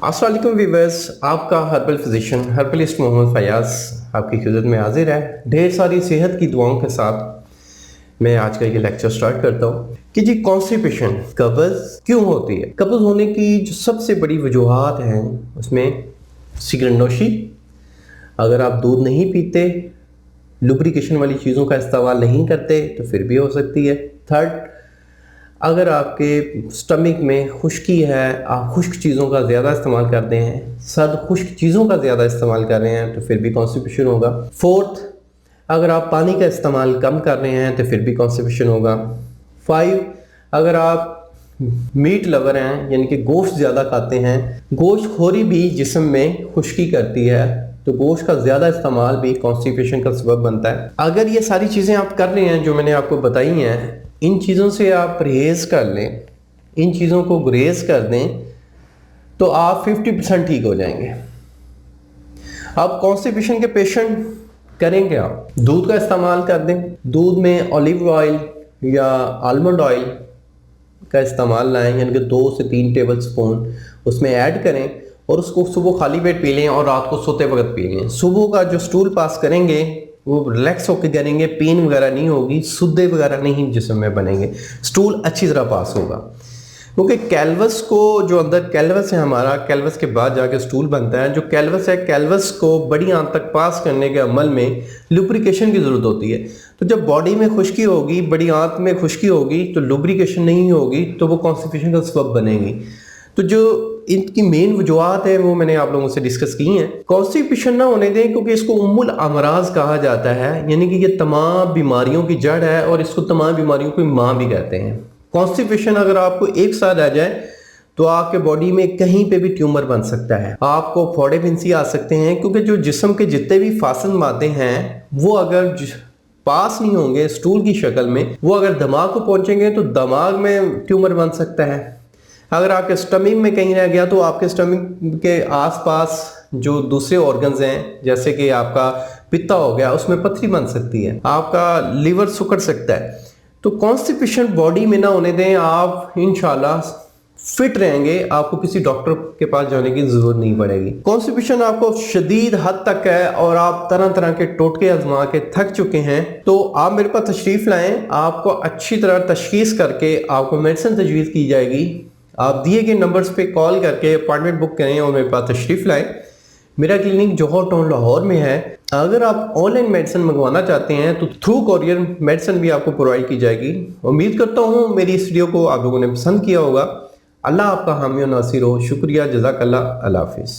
अस्सलाम वालेकुम व्यूअर्स, आपका herbal physician herbalist Mohammad Fayaz आपकी खिदमत में हाजिर है। ढेर सारी सेहत की दुआओं के साथ मैं आज का ये लेक्चर स्टार्ट करता हूँ कि जी कॉन्स्टिपेशन कब्ज़ क्यों होती है। कब्ज़ होने की जो सबसे बड़ी वजूहात हैं उसमें सिगरेट नोशी, अगर आप दूध नहीं पीते, लुब्रिकेशन वाली चीज़ों का इस्तेमाल नहीं करते तो फिर भी हो सकती है। थर्ड, अगर आपके स्टमक में खुश्की है, आप खुश्क चीज़ों का ज़्यादा इस्तेमाल करते हैं, सर्द खुश्क चीज़ों का ज़्यादा इस्तेमाल कर रहे हैं तो फिर भी कॉन्स्टिपेशन होगा। फोर्थ, अगर आप पानी का इस्तेमाल कम कर रहे हैं तो फिर भी कॉन्स्टिपेशन होगा। 5, अगर आप मीट लवर हैं यानी कि गोश्त ज़्यादा खाते हैं, गोश्त खोरी भी जिस्म में खुश्की करती है तो गोश्त का ज़्यादा इस्तेमाल भी कॉन्स्टिपेशन का सबब बनता है। अगर ये सारी चीज़ें आप कर रहे हैं जो मैंने आपको बताई हैं, इन चीज़ों से आप परहेज़ कर लें, इन चीज़ों को गुरेज कर दें तो आप 50% ठीक हो जाएंगे। अब कॉन्स्टिपेशन के पेशेंट करेंगे, आप दूध का इस्तेमाल कर दें, दूध में ऑलिव ऑयल या आलमंड ऑयल का इस्तेमाल लाएँ, यानी कि 2 से 3 टेबल स्पून उसमें ऐड करें और उसको सुबह खाली पेट पी लें और रात को सोते वक्त पी लें। सुबह का जो स्टूल पास करेंगे वो रिलैक्स होकर करेंगे, पेन वगैरह नहीं होगी, सुद्दे वगैरह नहीं जिस्म में बनेंगे, स्टूल अच्छी तरह पास होगा। क्योंकि कैलवस को जो अंदर कैलवस है हमारा, कैलवस के बाद जाके स्टूल बनता है। जो कैलवस है, कैलवस को बड़ी आंत तक पास करने के अमल में लुब्रिकेशन की ज़रूरत होती है। तो जब बॉडी में खुश्की होगी, बड़ी आंत में खुश्की होगी तो लुब्रिकेशन नहीं होगी तो वो कॉन्स्टिपेशन का सबब बनेगी। तो जो इनकी मेन वजूहत है वो मैंने आप लोगों से डिस्कस की हैं। कॉन्स्टिपेशन ना होने दें क्योंकि इसको उम्मुल अमराज कहा जाता है, यानी कि ये तमाम बीमारियों की जड़ है और इसको तमाम बीमारियों की माँ भी कहते हैं। कॉन्स्टिपेशन अगर आपको एक साथ आ जाए तो आपके बॉडी में कहीं पे भी ट्यूमर बन सकता है, आपको फोड़े फिंसी आ सकते हैं, क्योंकि जो जिस्म के जितने भी फासिल मादे हैं वो अगर पास नहीं होंगे स्टूल की शक्ल में, वो अगर दिमाग को पहुंचेंगे तो दिमाग में ट्यूमर बन सकता है। अगर आपके स्टमक में कहीं रह गया तो आपके स्टमक के आसपास जो दूसरे ऑर्गन्स हैं, जैसे कि आपका पित्ता हो गया, उसमें पथरी बन सकती है, आपका लीवर सुकड़ सकता है। तो कॉन्स्टिपेशन बॉडी में ना होने दें, आप इंशाल्लाह फिट रहेंगे, आपको किसी डॉक्टर के पास जाने की जरूरत नहीं पड़ेगी। कॉन्स्टिपेशन आपको शदीद हद तक है और आप तरह तरह के टोटके आजमा के थक चुके हैं तो आप मेरे पास तशरीफ लाएं, आपको अच्छी तरह तशखीस करके आपको मेडिसिन तजवीज़ की जाएगी। आप दिए गए नंबर्स पे कॉल करके अपॉइंटमेंट बुक करें और मेरे पास तशरीफ़ लाएं। मेरा क्लिनिक जौहर टाउन लाहौर में है। अगर आप ऑनलाइन मेडिसिन मंगवाना चाहते हैं तो थ्रू कोरियर मेडिसिन भी आपको प्रोवाइड की जाएगी। उम्मीद करता हूँ मेरी इस वीडियो को आप लोगों ने पसंद किया होगा। अल्लाह आपका हामी और नासिर हो। शुक्रिया, जज़ाकल्लाह, अल्लाह हाफिज़।